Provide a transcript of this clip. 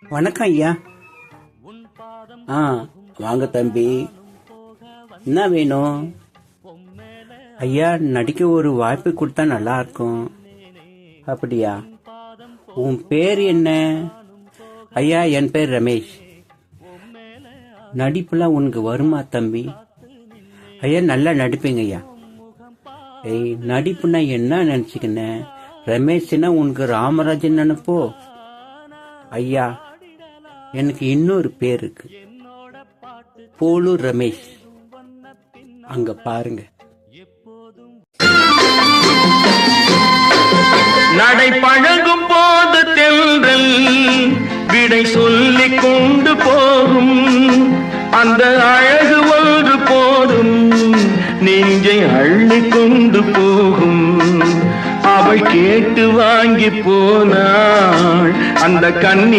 வணக்கம் ஐயா. ஆ, வாங்க தம்பி. என்ன வேணும்? ஐயா, நடிக்க ஒரு வாய்ப்பு கொடுத்தா நல்லா இருக்கும். அப்படியா? உன் பேர் என்ன? ஐயா, என் பேர் ரமேஷ். நடிப்புலாம் உனக்கு வருமா தம்பி? ஐயா, நல்லா நடிப்பீங்க ஐயா. ஏய், நடிப்புனா என்ன நினைச்சுக்கின? ரமேஷ்னா உனக்கு ராமராஜன் நினைப்போ? ஐயா, எனக்கு இன்னொரு பேர் இருக்கு, போலு ரமேஷ். அங்க பாருங்க. நடை பழகும் போது தென்றல் விடை சொல்லிக் கொண்டு போகும், அந்த அழகு ஒன்று போதும் நெஞ்சை அள்ளி கொண்டு போகும். அவள் கேட்டு வாங்கி போனாள் அந்த கண்ணி